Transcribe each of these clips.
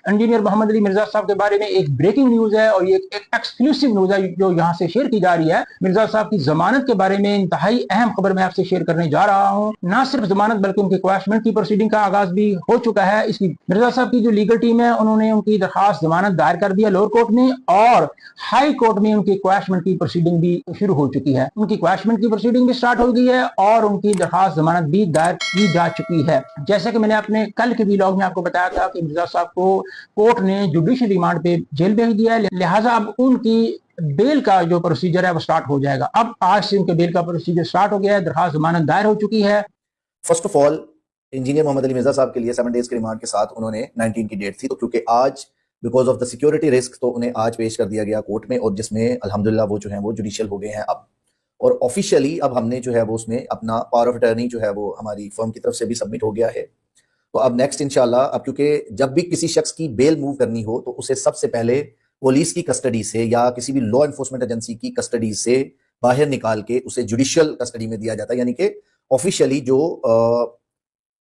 Engineer Mohammad Ali Mirza साहब के बारे में एक ब्रेकिंग न्यूज है और ये एक एक्सक्लूसिव न्यूज है जो यहाँ से शेयर की जा रही है। मिर्जा साहब की जमानत के बारे में इंतहाई अहम खबर मैं आपसे शेयर करने जा रहा हूँ। ना सिर्फ जमानत बल्कि उनकी क्वैशमेंट की प्रोसीडिंग का आगाज भी हो चुका है। इसकी मिर्जा साहब की जो लीगल टीम है उन्होंने उनकी दरखास्त जमानत दायर कर दिया लोअर कोर्ट में और हाई कोर्ट में उनकी क्वैशमेंट की प्रोसीडिंग भी शुरू हो चुकी है। उनकी क्वैशमेंट की प्रोसीडिंग भी स्टार्ट हो गई है और उनकी दरखास्त जमानत भी दायर की जा चुकी है। जैसे कि मैंने अपने कल के व्लॉग में आपको बताया था कि मिर्जा साहब को कोर्ट ने जुडिशियल रिमांड पे जेल भेज दिया है, लिहाजा अब उनकी बेल का जो प्रोसीजर है वो स्टार्ट हो जाएगा। अब आज से उनके बेल का प्रोसीजर स्टार्ट हो गया है, दरखास्त जमानत दायर हो चुकी है। First of all engineer Mohammad Ali Mirza साहब के लिए 7 डेज के रिमांड के साथ उन्होंने 19 की डेट थी, तो क्योंकि आज because of the security risk तो उन्हें आज पेश कर दिया गया कोर्ट में, और जिसमें अल्हम्दुलिल्लाह वो जो है वो जुडिशियल हो गए हैं अब, और ऑफिशियली अब हमने जो है वो उसमें अपना पावर ऑफ अटर्नी जो है वो हमारी फर्म की तरफ से भी सबमिट हो गया है। तो अब नेक्स्ट इंशाल्लाह, अब क्योंकि जब भी किसी शख्स की बेल मूव करनी हो तो उसे सबसे पहले पुलिस की कस्टडी से या किसी भी लॉ एनफोर्समेंट एजेंसी की कस्टडी से बाहर निकाल के उसे जुडिशियल कस्टडी में दिया जाता है, यानी कि ऑफिशियली जो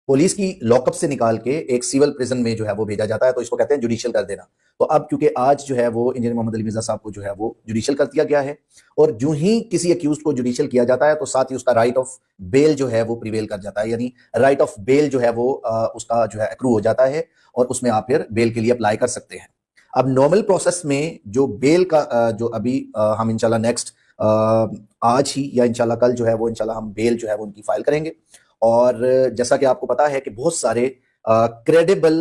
पुलिस की लॉकअप से निकाल के एक सिविल प्रिजन में जो है वो भेजा जाता है, तो इसको कहते हैं जुडिशियल कर देना। तो अब क्योंकि आज जो है वो इंजीनियर मोहम्मद अली मिर्जा साहब को जो है वो जुडिशियल कर दिया गया है, और जो ही किसी अक्यूज को जुडिशियल किया जाता है तो साथ ही उसका राइट ऑफ बेल जो है वो प्रिवेल कर जाता है, यानी राइट ऑफ बेल जो है वो उसका जो है एक्रू हो जाता है और उसमें आप फिर बेल के लिए अप्लाई कर सकते हैं। अब नॉर्मल प्रोसेस में जो बेल का जो अभी हम इंशाल्लाह नेक्स्ट आज ही या इंशाल्लाह कल जो है वो इंशाल्लाह हम बेल जो है वो उनकी फाइल करेंगे। और जैसा कि आपको पता है कि बहुत सारे क्रेडिबल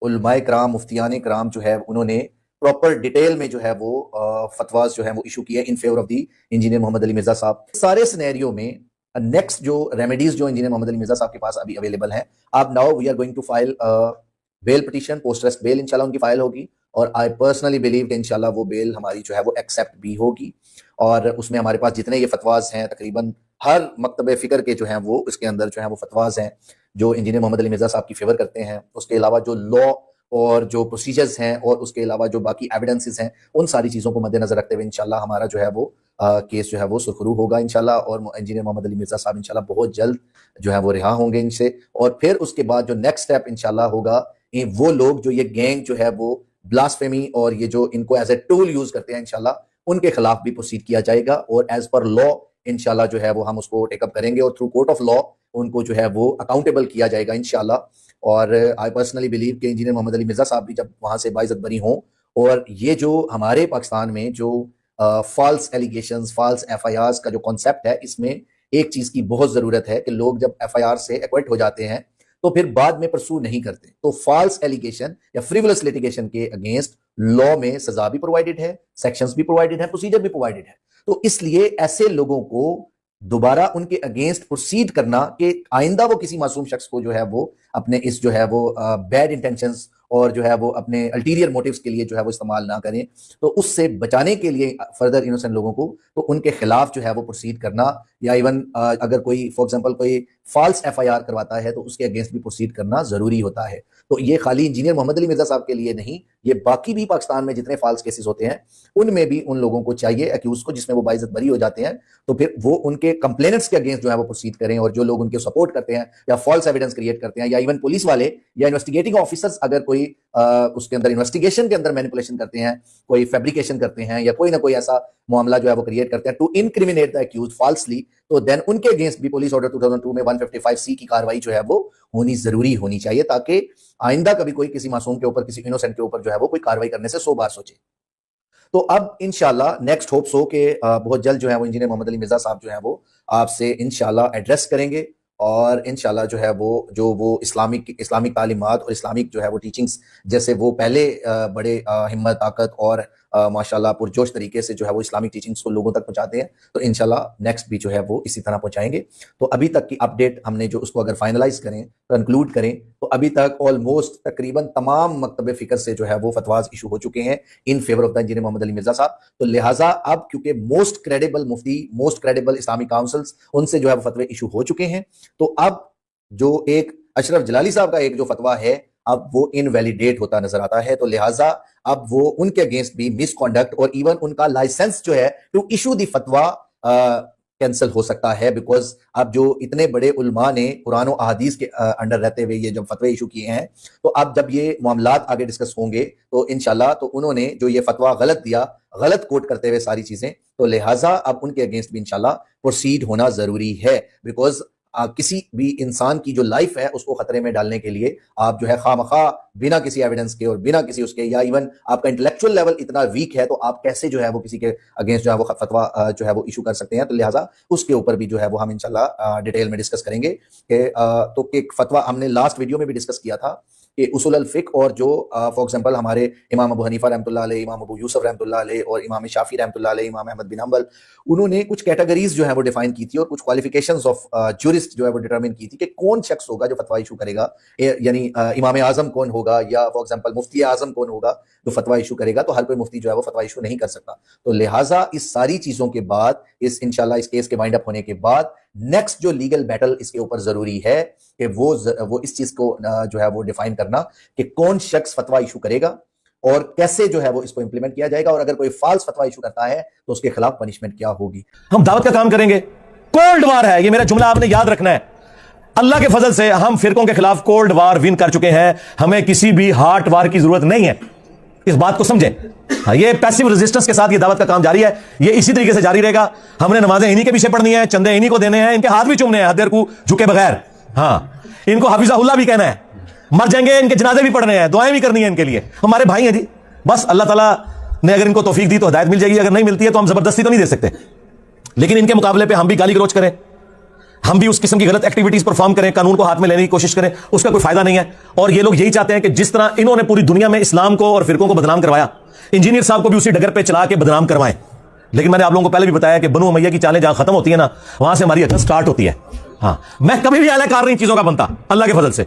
उलमाए कराम, मुफ्तियान कराम जो है उन्होंने प्रॉपर डिटेल में जो है वो फतवास जो है वो इशू किए in favour of the engineer Mohammad Ali Mirza साहब। सारे सिनेरियो में नेक्स्ट जो रेमेडीज जो इंजीनियर मोहम्मद अली मिर्जा साहब के पास अभी अवेलेबल हैं, अब now we are going to file bail petition, post arrest bail इंशाल्लाह उनकी फाइल होगी, और आई पर्सनली बिलीव कि इंशाल्लाह वो बेल हमारी जो है वो एक्सेप्ट भी होगी। और उसमें हमारे पास जितने ये फतवाज हैं, तकरीबन हर मकतब फिक्र के जो हैं वो इसके अंदर जो है वो फतवाज हैं जो इंजीनियर मोहम्मद अली मिर्जा साहब की फेवर करते हैं। उसके अलावा जो लॉ और जो प्रोसीजर्स हैं और उसके अलावा जो बाकी एविडेंसेस हैं, उन सारी चीज़ों को मद्देनजर रखते हुए इंशाल्लाह हमारा जो है वो केस जो है वो सुरखरू होगा इंशाल्लाह, और इंजीनियर मोहम्मद अली मिर्जा साहब इंशाल्लाह बहुत जल्द जो है वो रिहा होंगे इनसे। और फिर उसके बाद जो नेक्स्ट स्टेप इंशाल्लाह होगा, वो लोग जो ये गैंग जो है वो ब्लास्फेमी और ये जो इनको एज ए टूल यूज करते हैं, इंशाल्लाह उनके खिलाफ भी प्रोसीड किया जाएगा, और एज पर लॉ इंशाल्लाह जो है वो हम उसको टेकअप करेंगे और थ्रू कोर्ट ऑफ लॉ उनको जो है वो अकाउंटेबल किया जाएगा इंशाल्लाह। और आई पर्सनली बिलीव कि इंजीनियर मोहम्मद अली मिर्जा साहब भी जब वहां से बाइज्जत बरी हों, और ये जो हमारे पाकिस्तान में जो फॉल्स एलिगेशंस, फॉल्स एफआईआर्स का जो कॉन्सेप्ट है, इसमें एक चीज की बहुत जरूरत है कि लोग जब एफआईआर से एक्विट हो जाते हैं तो फिर बाद में परसू नहीं करते। तो फॉल्स एलिगेशन या फ्रिवलस लिटिगेशन के अगेंस्ट लॉ में सजा भी प्रोवाइडेड है, सेक्शंस भी प्रोवाइडेड है, प्रोसीजर भी प्रोवाइडेड है। तो इसलिए ऐसे लोगों को दोबारा उनके अगेंस्ट प्रोसीड करना कि आइंदा वो किसी मासूम शख्स को जो है वो अपने इस जो है वो बैड इंटेंशंस और जो है वो अपने अल्टीरियर मोटिव्स के लिए जो है वो इस्तेमाल ना करें, तो उससे बचाने के लिए फर्दर इनोसेंट लोगों को तो उनके खिलाफ जो है वो प्रोसीड करना, या इवन अगर कोई फॉर एग्जांपल कोई फॉल्स एफआईआर करवाता है तो उसके अगेंस्ट भी प्रोसीड करना जरूरी होता है। तो ये खाली इंजीनियर मोहम्मद अली मिर्जा साहब के लिए नहीं, ये बाकी भी पाकिस्तान में जितने फॉल्स केसेस होते हैं उनमें भी उन लोगों को चाहिए अक्यूज को जिसमें वो बाइज्जत बरी हो जाते हैं, तो फिर वो उनके कंप्लेनेंट्स के अगेंस्ट जो है वो प्रोसीड करें, और जो लोग उनके सपोर्ट करते हैं या फॉल्स एविडेंस क्रिएट करते हैं, या इवन पुलिस वाले या इन्वेस्टिगेटिंग ऑफिसर्स अगर कोई उसके अंदर इन्वेस्टिगेशन के अंदर मैनिपुलेशन करते हैं, कोई फैब्रिकेशन करते हैं, या कोई ना कोई ऐसा मामला जो है वो क्रिएट करते हैं टू इनक्रिमिनेट द अक्यूज फॉल्सली, तो देन उनके अगेंस्ट भी पुलिस ऑर्डर 2002 में 155C की कार्रवाई जो है वो होनी जरूरी होनी चाहिए, ताकि आइंदा कभी कोई किसी मासूम के ऊपर, किसी इनोसेंट के ऊपर जो है वो कोई कार्रवाई करने से 100 बार सोचे। तो अब इंशाल्लाह नेक्स्ट होप्स हो कि बहुत जल्द जो है वो इंजीनियर मोहम्मद अली मिर्जा साहब जो है वो आपसे इंशाल्लाह एड्रेस करेंगे, और इंशाल्लाह जो है वो इस्लामिक तालीमात और इस्लामिक जो है वो टीचिंग्स जैसे वो पहले बड़े हिम्मत, ताकत और माशाल्लाह पुरजोश तरीके से जो है वो इस्लामिक टीचिंग्स को लोगों तक पहुंचाते हैं, तो इंशाल्लाह नेक्स्ट भी जो है वो इसी तरह पहुंचाएंगे। तो अभी तक की अपडेट हमने जो उसको अगर फाइनलाइज करें, कंक्लूड करें, तो अभी तक ऑलमोस्ट तकरीबन तमाम मकतब फिक्र से जो है वो फतवाज इशू हो चुके हैं in favour of the engineer Mohammad Ali Mirza साहब। तो लिहाजा अब क्योंकि मोस्ट क्रेडिबल मुफ्ती, मोस्ट क्रेडिबल इस्लामिक काउंसिल्स, उनसे जो है वो फतवे इशू हो चुके हैं, तो अब जो एक अशरफ जलाली साहब का एक जो फतवा है अब वो इनवैलिडेट होता नजर आता है। तो लिहाजा अब वो उनके अगेंस्ट भी मिसकॉन्डक्ट और इवन उनका लाइसेंस जो है टू इशू दी फतवा کینسل ہو سکتا ہے، بیکاز اب جو اتنے بڑے علماء نے قرآن و احادیث کے انڈر رہتے ہوئے یہ جب فتوے ایشو کیے ہیں، تو اب جب یہ معاملات آگے ڈسکس ہوں گے تو انشاءاللہ تو انہوں نے جو یہ فتویٰ غلط دیا، غلط کوٹ کرتے ہوئے ساری چیزیں، تو لہٰذا اب ان کے اگینسٹ بھی انشاءاللہ پروسیڈ ہونا ضروری ہے، بیکاز کسی بھی انسان کی جو لائف ہے اس کو خطرے میں ڈالنے کے لیے آپ جو ہے خواہ مخواہ بنا کسی ایویڈنس کے اور بنا کسی اس کے، یا ایون آپ کا انٹلیکچوئل لیول اتنا ویک ہے تو آپ کیسے جو ہے وہ کسی کے اگینسٹ جو ہے وہ فتویٰ جو ہے وہ ایشو کر سکتے ہیں. تو لہٰذا اس کے اوپر بھی جو ہے وہ ہم انشاءاللہ ڈیٹیل میں ڈسکس کریں گے کہ تو ایک فتویٰ ہم نے لاسٹ ویڈیو میں بھی ڈسکس کیا تھا کہ اصول الفقہ اور جو فار ایگزامپل ہمارے امام ابو حنیفہ رحمۃ اللہ علیہ، امام ابو یوسف رحمۃ اللہ علیہ اور امام شافعی رحمۃ اللہ علیہ، امام احمد بن حنبل، انہوں نے کچھ کیٹیگریز جو ہے وہ ڈیفائن کی تھی اور کچھ کوالیفیکیشنز آف جورسٹ جو ہے وہ ڈیٹرمن کی تھی کہ کون شخص ہوگا جو فتویٰ ایشو کرے گا، یعنی امام اعظم کون ہوگا یا فار ایگزامپل مفتی اعظم کون ہوگا جو فتویٰ ایشو کرے گا. تو ہر کوئی مفتی جو ہے وہ فتویٰ ایشو نہیں کر سکتا. تو لہٰذا اس ساری چیزوں کے بعد انشاءاللہ اس کیس کے وائنڈ اپ ہونے کے بعد نیکسٹ جو لیگل بیٹل اس کے اوپر ضروری ہے کہ وہ اس چیز کو جو ہے وہ ڈیفائن کرنا کہ کون شخص فتویٰ ایشو کرے گا اور کیسے جو ہے وہ اس کو امپلیمنٹ کیا جائے گا، اور اگر کوئی فالس فتویٰ ایشو کرتا ہے تو اس کے خلاف پنشمنٹ کیا ہوگی. ہم دعوت کا کام کریں گے. کولڈ وار ہے، یہ میرا جملہ آپ نے یاد رکھنا ہے. اللہ کے فضل سے ہم فرقوں کے خلاف کولڈ وار ون کر چکے ہیں، ہمیں کسی بھی ہارٹ وار کی ضرورت نہیں ہے. اس بات کو سمجھیں. یہ پیسیو ریزسٹنس کے ساتھ یہ دعوت کا کام جاری ہے، یہ اسی طریقے سے جاری رہے گا. ہم نے نمازیں انہی کے پیچھے پڑھنی ہیں، چندے انہی کو دینے ہیں، ان کے ہاتھ بھی چومنے ہیں حدیر کو جھکے بغیر. ہاں، ان کو حفظہ اللہ بھی کہنا ہے، مر جائیں گے ان کے جنازے بھی پڑھنے ہیں، دعائیں بھی کرنی ہیں ان کے لیے. ہمارے بھائی ہیں جی، بس اللہ تعالیٰ نے اگر ان کو توفیق دی تو ہدایت مل جائے گی، اگر نہیں ملتی ہے تو ہم زبردستی تو نہیں دے سکتے. لیکن ان کے مقابلے پہ ہم بھی گالی گلوچ کریں، ہم بھی اس قسم کی غلط ایکٹیویٹیز پرفارم کریں، قانون کو ہاتھ میں لینے کی کوشش کریں، اس کا کوئی فائدہ نہیں ہے. اور یہ لوگ یہی چاہتے ہیں کہ جس طرح انہوں نے پوری دنیا میں اسلام کو اور فرقوں کو بدنام کروایا، انجینئر صاحب کو بھی اسی ڈگر پہ چلا کے بدنام کروائیں. لیکن میں نے آپ لوگوں کو پہلے بھی بتایا کہ بنو امیہ کی چالیں جہاں ختم ہوتی ہے نا، وہاں سے ہماری اٹھن سٹارٹ ہوتی ہے. ہاں، میں کبھی بھی اعلی کار نہیں چیزوں کا بنتا اللہ کے فضل سے.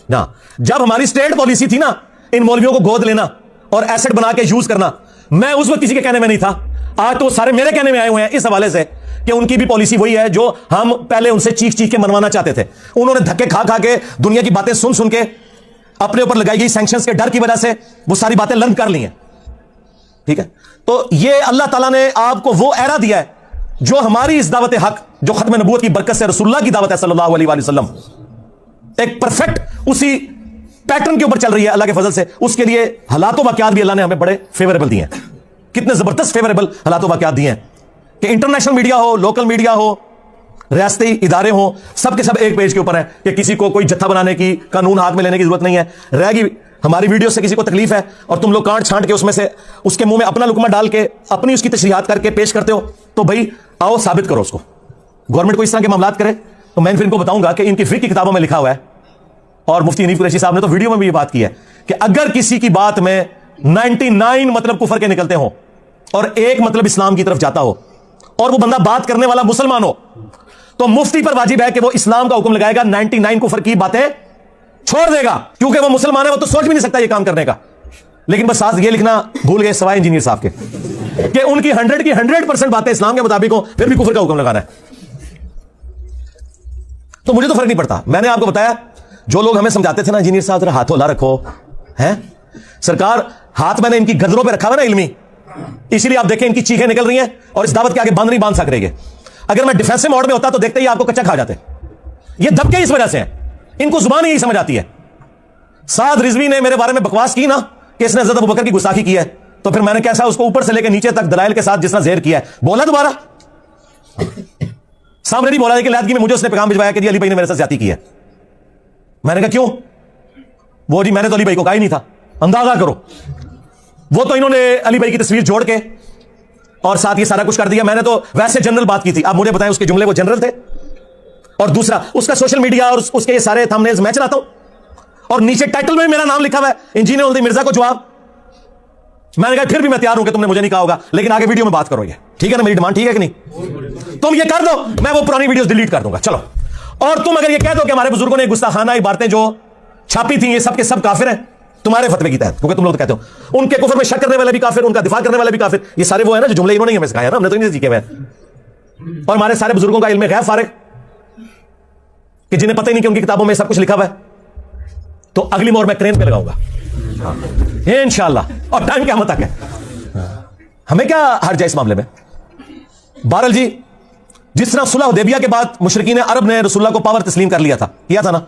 ہاں، جب ہماری اسٹیٹ پالیسی تھی نا ان مولویوں کو گود لینا اور ایسٹ بنا کے یوز کرنا، میں اس وقت کسی کے کہنے میں نہیں تھا. آج تو سارے میرے کہنے میں آئے ہوئے ہیں اس حوالے سے کہ ان کی بھی پالیسی وہی ہے جو ہم پہلے ان سے چیخ چیخ کے منوانا چاہتے تھے. انہوں نے دھکے کھا کھا کے دنیا کی باتیں سن سن کے اپنے اوپر لگائی گئی سینکشنز کے ڈر کی وجہ سے وہ ساری باتیں لرن کر لی ہیں. ٹھیک ہے، تو یہ اللہ تعالیٰ نے آپ کو وہ ایرا دیا ہے جو ہماری اس دعوت حق جو ختم نبوت کی برکت سے رسول اللہ کی دعوت ہے صلی اللہ علیہ وآلہ وسلم، ایک پرفیکٹ اسی پیٹرن کے اوپر چل رہی ہے اللہ کے فضل سے. اس کے لیے حالات و واقعات بھی اللہ نے ہمیں بڑے فیوریبل دیے ہیں. کتنے زبردست فیوریبل حالات و واقعات دیے ہیں کہ انٹرنیشنل میڈیا ہو، لوکل میڈیا ہو، ریاستی ادارے ہوں، سب کے سب ایک پیج کے اوپر ہیں کہ کسی کو کوئی جتھا بنانے کی، قانون ہاتھ میں لینے کی ضرورت نہیں ہے. رہ گی ہماری ویڈیو سے کسی کو تکلیف ہے اور تم لوگ کانٹ چھانٹ کے اس میں سے اس کے منہ میں اپنا لقمہ ڈال کے اپنی اس کی تشریحات کر کے پیش کرتے ہو، تو بھائی آؤ ثابت کرو اس کو. گورنمنٹ کو اس طرح کے معاملات کرے تو میں پھر ان کو بتاؤں گا کہ ان کی فقہ کی کتابوں میں لکھا ہوا ہے، اور مفتی حنیف قریشی صاحب نے تو ویڈیو میں بھی یہ بات کی ہے کہ اگر کسی کی بات میں 99 مطلب کفر کے نکلتے ہوں اور ایک مطلب اسلام کی طرف جاتا ہو اور وہ بندہ بات کرنے والا مسلمان ہو، تو مفتی پر واجب ہے کہ وہ اسلام کا حکم لگائے گا، 99 کفر کی باتیں چھوڑ دے گا، کیونکہ وہ مسلمان ہے، وہ تو سوچ بھی نہیں سکتا یہ کام کرنے کا. لیکن بس ساتھ یہ لکھنا بھول گئے سوائے انجینئر صاحب کے کہ ان کی 100% باتیں اسلام کے مطابق ہوں، پھر بھی کفر کا حکم لگانا ہے. تو مجھے تو فرق نہیں پڑتا. میں نے آپ کو بتایا جو لوگ ہمیں سمجھاتے تھے نا انجینئر صاحب ذرا ہاتھ ہلا رکھو، ہیں سرکار ہاتھ میں نے ان کی گردنوں پہ رکھا ہوا نا علمی، اسی لیے آپ دیکھیں ان کی چیخیں نکل رہی ہیں اور اس دعوت کے آگے بند نہیں باندھ سک رہے گے. اگر میں ڈیفینسو موڈ میں ہوتا تو دیکھتے ہی آپ کو کچا کھا جاتے. یہ دبکے اس وجہ سے ہیں، ان کو زبان ہی سمجھ آتی ہے. سعد رضوی نے میرے بارے میں بکواس کی نا کہ اس نے حضرت ابوبکر کی گستاخی کی ہے، تو پھر میں نے کیسا اس کو اوپر سے لے کے نیچے تک دلائل کے ساتھ جس طرح زہر کیا ہے بولا دوبارہ. سامنے نہیں بولا کہ لادگی میں مجھے اس نے پیغام بھجوایا کہ جی علی بھائی نے میرے ساتھ زیادتی کی ہے. میں نے کہا کیوں؟ وہ جی میں نے تو علی بھائی کو کہا ہی نہیں تھا. اندازہ کرو، وہ تو انہوں نے علی بھائی کی تصویر جوڑ کے اور ساتھ یہ سارا کچھ کر دیا. میں نے تو ویسے جنرل بات کی تھی. آپ مجھے بتائیں اس کے جملے وہ جنرل تھے؟ اور دوسرا اس کا سوشل میڈیا اور اس کے یہ سارے تھمبنیلز میں چلاتا ہوں اور نیچے ٹائٹل میں میرا نام لکھا ہوا ہے انجینئر الدین مرزا کو جواب. میں نے کہا پھر بھی میں تیار ہوں کہ تم نے مجھے نہیں کہا ہوگا، لیکن آگے ویڈیو میں بات کرو. یہ ٹھیک ہے نا؟ میری ڈیمانڈ ٹھیک ہے کہ نہیں؟ تم یہ کر دو، میں وہ پرانی ویڈیوز ڈیلیٹ کر دوں گا. چلو، اور تم اگر یہ کہہ دو کہ ہمارے بزرگوں نے گستاخانہ عبارتیں جو چھاپی تھیں یہ سب کے سب کافر ہیں تمہارے فتوے کی تحت، کیونکہ تم لوگ تو کہتے ہو ان کے کفر میں شک کرنے والے بھی کافر، ان کا دفاع کرنے والے بھی کافر. یہ سارے وہ ہیں نا جو جملے انہوں نے ہمیں سکھایا نا، ہم نے تو نہیں سیکھے ہوئے. اور ہمارے سارے بزرگوں کا علم غیب فارغ کہ جنہیں پتہ ہی نہیں کہ ان کی کتابوں میں سب کچھ لکھا ہوا ہے. تو اگلی مور میں کرین پہ لگاؤں گا انشاءاللہ، اور ٹائم قیامت تک ہے. ہمیں کیا حرج ہے اس معاملے میں؟ بہرحال جی، जिस तरह सुलह हुदैबिया के बाद मुशरिकीन अरब ने रसूलुल्लाह को पावर तस्लीम कर लिया था, किया था ना?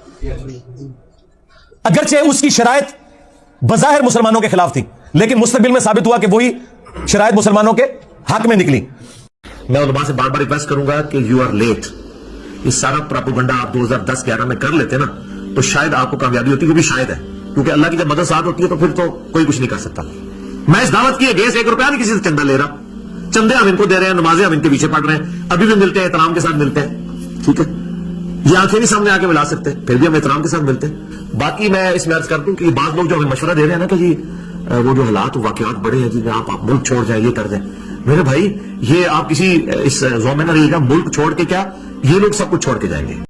अगरचे उसकी शराइत बज़ाहिर मुसलमानों के खिलाफ थी, लेकिन मुस्तकबिल में साबित हुआ कि वही शराइत मुसलमानों के हक में निकली। मैं उलमा से बार बार रिक्वेस्ट करूंगा कि यू आर लेट। ये सारा प्रोपेगेंडा आप 2010-11 में कर लेते ना तो शायद आपको कामयाबी होती, क्योंकि शायद है, क्योंकि अल्लाह की जब मदद साथ होती है तो फिर तो कोई कुछ नहीं कर सकता। मैं इस दावत की अगेंस्ट 1 रुपया नहीं किसी से चंदा ले रहा, चंदे हम इनको दे रहे हैं, नमाजें हम इनके पीछे पढ़ रहे हैं, अभी भी मिलते हैं, एहतराम के साथ मिलते हैं, ठीक है? ये आंखें नहीं सामने आके मिला सकते, फिर भी हम एहतराम के साथ मिलते हैं। बाकी मैं इसमें अर्ज कर दूं कि बाद लोग जो हमें मशवरा दे रहे हैं ना कि जी वो जो हालात वाकयात बड़े हैं जी, आप मुल्क छोड़ जाए, ये कर दें, मेरे भाई ये आप किसी इस ज़ोन में ना रहिएगा, मुल्क छोड़ के क्या, ये लोग सब कुछ छोड़ के जाएंगे।